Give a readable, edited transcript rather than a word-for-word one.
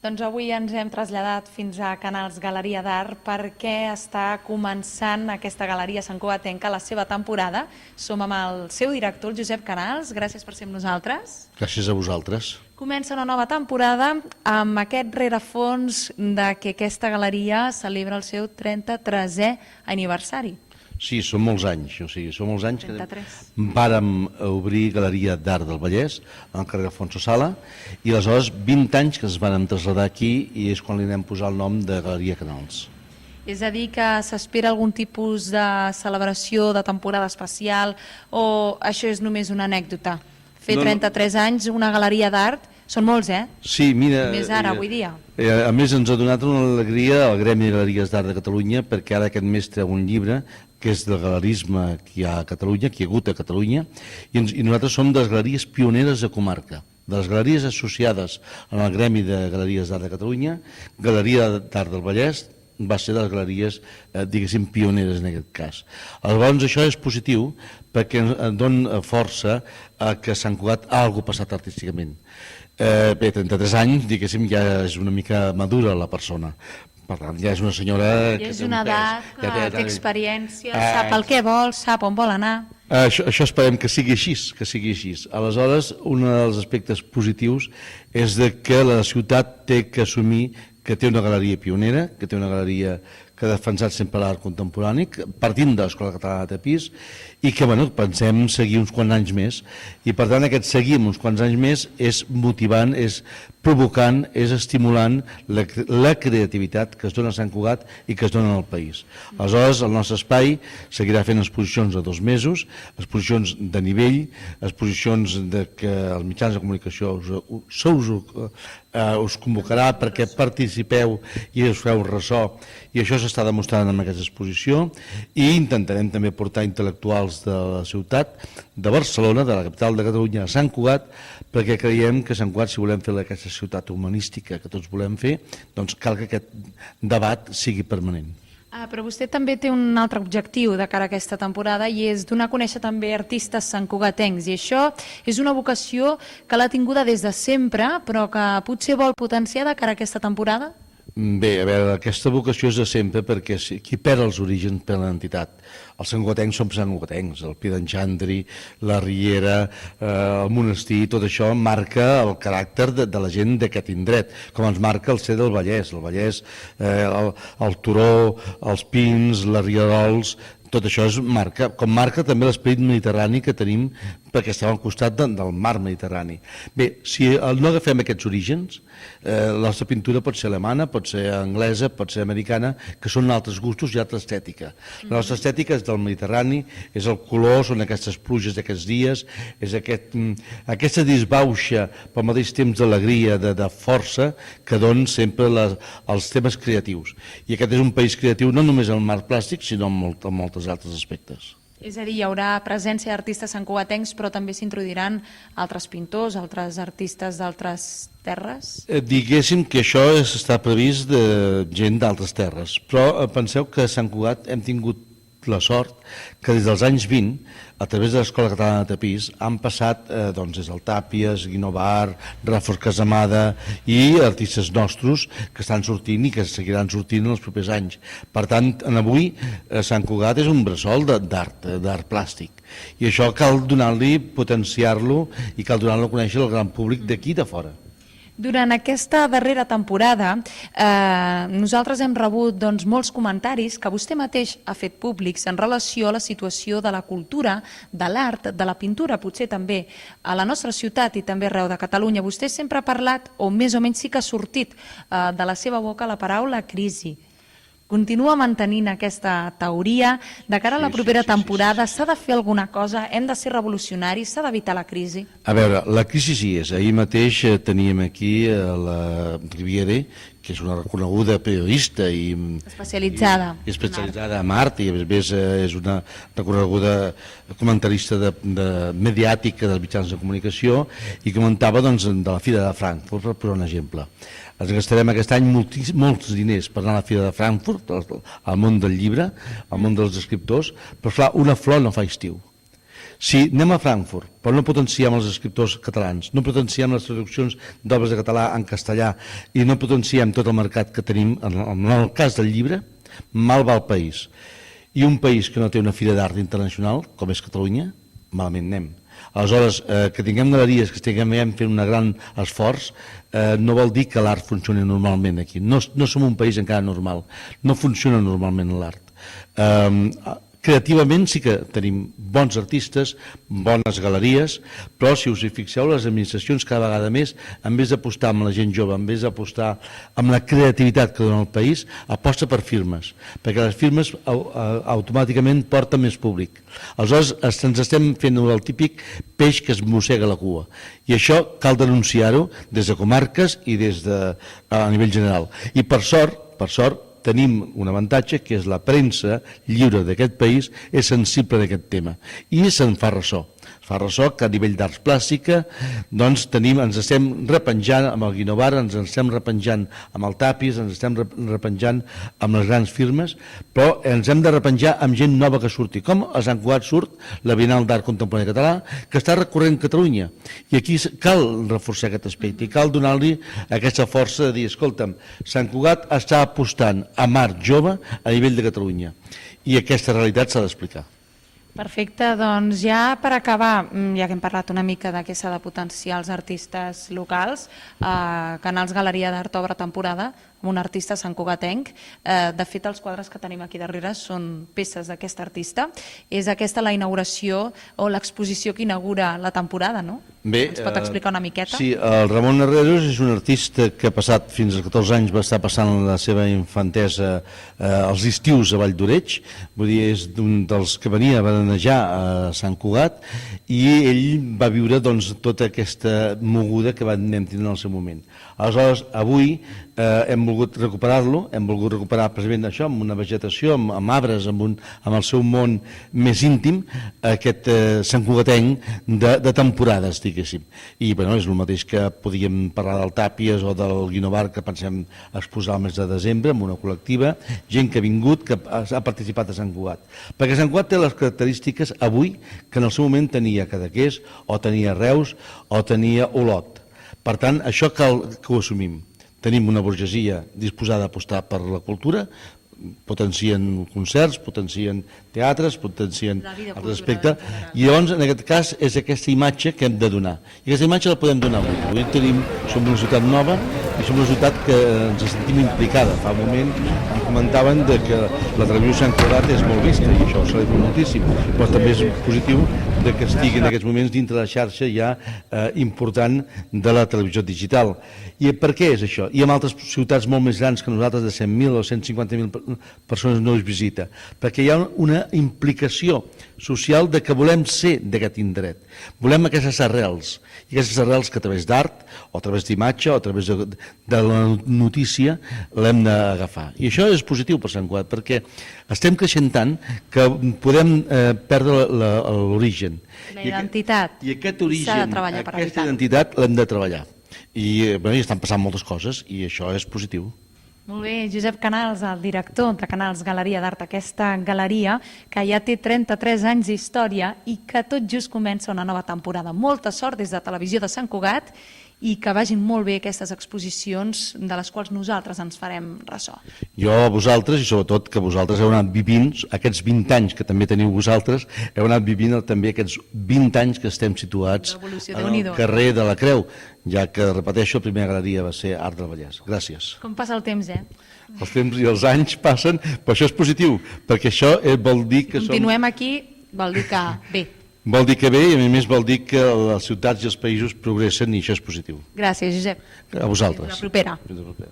Doncs avui ens hem traslladat fins a Canals Galeria d'Art perquè està començant aquesta Galeria Santcugatenca la seva temporada. Som amb el seu director, el Josep Canals. Gràcies per ser amb nosaltres. Gràcies a vosaltres. Comença una nova temporada amb aquest rerefons de que aquesta galeria celebra el seu 33è aniversari. Sí, són molts anys, són molts anys 33. que vàrem obrir Galeria d'Art del Vallès, al carrer Alfonso Sala, i aleshores 20 anys que ens vàrem traslladar aquí i és quan li anem posar el nom de Galeria Canals. És a dir, que s'espera algun tipus de celebració, de temporada especial, o això és només una anècdota? Fer 33 anys, una galeria d'art, són molts, eh? Sí, mira... Més ara, avui dia. A més, ens ha donat una alegria al Gremi de Galeries d'Art de Catalunya, perquè ara aquest mes treu un llibre que és del galerisme que hi ha a Catalunya, que hi ha hagut a Catalunya, i nosaltres som de les galeries pioneres de comarca, de les galeries associades al Gremi de Galeries d'Art de Catalunya. Galeria d'Art del Vallès va ser de les galeries, diguéssim, pioneres en aquest cas. Llavors, això és positiu perquè ens dona força que Sant Cugat ha algú passat artísticament. Bé, 33 anys, diguéssim, ja és una mica madura la persona. Per tant, ja és una senyora... Ja és una edat, que té experiència, sap el que vol, sap on vol anar. Això esperem que sigui així, que sigui així. Aleshores, un dels aspectes positius és que la ciutat té que assumir que té una galeria pionera, que té una galeria que ha defensat sempre l'art contemporani, partint de l'Escola Catalana de Tapís, i que pensem seguir uns quants anys més. I per tant aquest seguir uns quants anys més és motivant, és provocant, és estimulant la creativitat que es dona a Sant Cugat i que es dona al país. Aleshores el nostre espai seguirà fent exposicions de 2 mesos, exposicions de nivell, exposicions que els mitjans de comunicació us convocarà perquè participeu i us feu ressò, i això s'està demostrant en aquesta exposició, i intentarem també portar intel·lectuals de la ciutat, de Barcelona, de la capital de Catalunya, a Sant Cugat, perquè creiem que Sant Cugat, si volem fer aquesta ciutat humanística que tots volem fer, doncs cal que aquest debat sigui permanent. Però vostè també té un altre objectiu de cara a aquesta temporada i és donar a conèixer també artistes santcugatencs, i això és una vocació que l'ha tinguda des de sempre però que potser vol potenciar de cara a aquesta temporada? Bé, a veure, aquesta vocació és de sempre perquè qui perd els orígens perd l'entitat. Els santcugatencs som santcugatencs, el Pi d'en Xandri, la Riera, el monestir, tot això marca el caràcter de la gent d'aquest indret, com ens marca el ser del Vallès, el Turó, els Pins, les Rierols. Tot això marca, com marca també l'esperit mediterrani que tenim perquè estem al costat del mar Mediterrani. Bé, si no agafem aquests orígens, la nostra pintura pot ser alemana, pot ser anglesa, pot ser americana, que són altres gustos i altra estètica. La nostra estètica és del Mediterrani, és el color, són aquestes pluges d'aquests dies, és aquesta disbauxa, però al mateix temps d'alegria, de força, que donen sempre els temes creatius. I aquest és un país creatiu no només en el mar plàstic, sinó en moltes altres aspectes. És a dir, hi haurà presència d'artistes santcugatencs, però també s'introduiran altres pintors, altres artistes d'altres terres? Diguéssim que això està previst de gent d'altres terres, però penseu que a Sant Cugat hem tingut la sort que des dels anys 20, a través de l'Escola Catalana de Tapís, han passat des del Tàpies, Guinovar, Ràfort Casamada i artistes nostres que estan sortint i que seguiran sortint en els propers anys. Per tant, avui Sant Cugat és un bressol d'art plàstic, i això cal donar-li, potenciar-lo, i cal donar-lo a conèixer al gran públic d'aquí i de fora. Durant aquesta darrera temporada nosaltres hem rebut molts comentaris que vostè mateix ha fet públics en relació a la situació de la cultura, de l'art, de la pintura, potser també a la nostra ciutat i també arreu de Catalunya. Vostè sempre ha parlat, o més o menys sí que ha sortit de la seva boca la paraula crisi. Continua mantenint aquesta teoria de cara a la propera temporada? S'ha de fer alguna cosa? Hem de ser revolucionaris? S'ha d'evitar la crisi? A veure, la crisi sí és. Ahir mateix teníem aquí la Riviere, que és una reconeguda periodista i especialitzada en art, i a més és una reconeguda comentarista mediàtica dels mitjans de comunicació, i comentava de la Fira de Frankfurt, per posar un exemple. Ens gastarem aquest any molts diners per anar a la Fira de Frankfurt, al món del llibre, al món dels escriptors, però clar, una flor no fa estiu. Si anem a Frankfurt, però no potenciem els escriptors catalans, no potenciem les traduccions d'obres de català en castellà i no potenciem tot el mercat que tenim, en el cas del llibre, mal va el país. I un país que no té una fira d'art internacional, com és Catalunya, malament anem. Aleshores, que tinguem galeries, que estiguem fent un gran esforç, no vol dir que l'art funcioni normalment aquí. No som un país encara normal, no funciona normalment l'art. Creativament sí que tenim bons artistes, bones galeries, però si us hi fixeu, les administracions cada vegada més, en vez d'apostar amb la gent jove, en vez d'apostar amb la creativitat que dona el país, aposta per firmes, perquè les firmes automàticament porten més públic. Aleshores, ens estem fent el típic peix que es mossega la cua, i això cal denunciar-ho des de comarques i des de a nivell general. I per sort, tenim un avantatge, que és la premsa lliure d'aquest país és sensible d'aquest tema i se'n fa ressò. Fa ressò que a nivell d'arts plàstica doncs ens estem repenjant amb el Guinovar, ens estem repenjant amb el Tapis, ens estem repenjant amb les grans firmes, però ens hem de repenjar amb gent nova que surti. Com a Sant Cugat surt la Bienal d'Art Contemporani Català, que està recorrent Catalunya. I aquí cal reforçar aquest aspecte i cal donar-li aquesta força de dir, escolta'm, Sant Cugat està apostant amb art jove a nivell de Catalunya. I aquesta realitat s'ha d'explicar. Perfecte, doncs ja per acabar, ja que hem parlat una mica de què s'ha de potenciar els artistes locals, Canals Galeria d'Art obre temporada amb un artista santcugatenc. De fet, els quadres que tenim aquí darrere són peces d'aquest artista. És aquesta la inauguració o l'exposició que inaugura la temporada, no? Bé, ens pot explicar una miqueta? Sí, el Ramon Herreros és un artista que ha passat fins als 14 anys, va estar passant la seva infantesa als estius a Vall d'Oreig, vull dir, és un dels que venia a veranejar a Sant Cugat, i ell va viure doncs, tota aquesta moguda que anem tenint en el seu moment. Aleshores, avui hem volgut recuperar-lo, hem volgut recuperar precisament això, amb una vegetació, amb arbres, amb el seu món més íntim, aquest santcugatenc de temporades, diguéssim. I bueno, és el mateix que podíem parlar del Tàpies o del Guinovar, que pensem exposar el mes de desembre amb una col·lectiva, gent que ha vingut, que ha participat a Sant Cugat. Perquè Sant Cugat té les característiques avui que en el seu moment tenia Cadaqués, o tenia Reus, o tenia Olot. Per tant, això cal que ho assumim. Tenim una burgesia disposada a apostar per la cultura, potencien concerts, potencien teatres, potencien el respecte, i llavors en aquest cas és aquesta imatge que hem de donar. I aquesta imatge la podem donar avui. Avui som una ciutat nova i som una ciutat que ens sentim implicada. Fa un moment em comentaven que la televisió Sant Cugat és molt vista i això ho celebro moltíssim, però també és positiu que estigui en aquests moments dintre de la xarxa ja important de la televisió digital. I per què és això? I en altres ciutats molt més grans que nosaltres, de 100.000 o 150.000 persones no es visita, perquè hi ha una implicació social de que volem ser d'aquest indret, volem aquestes arrels, i aquestes arrels que a través d'art, o a través d'imatge, o a través de la notícia l'hem d'agafar. I això és positiu per Sant Cugat, perquè estem creixent tant que podem perdre l'origen. La identitat. I aquest origen, aquesta identitat l'hem de treballar. I estan passant moltes coses i això és positiu. Molt bé, Josep Canals, el director de Canals Galeria d'Art, aquesta galeria que ja té 33 anys d'història i que tot just comença una nova temporada. Molta sort des de Televisió de Sant Cugat i que vagin molt bé aquestes exposicions de les quals nosaltres ens farem ressò. Jo a vosaltres, i sobretot que vosaltres heu anat vivint, aquests 20 anys que també teniu vosaltres, heu anat vivint també aquests 20 anys que estem situats en el carrer de la Creu, ja que, repeteixo, la primera galeria va ser Art del Vallès. Gràcies. Com passa el temps, Els temps i els anys passen, però això és positiu, perquè això vol dir que continuem aquí, vol dir que bé. Vol dir que bé i a més vol dir que les ciutats i els països progressen i això és positiu. Gràcies, Josep. A vosaltres. Fins la propera. Fins la propera.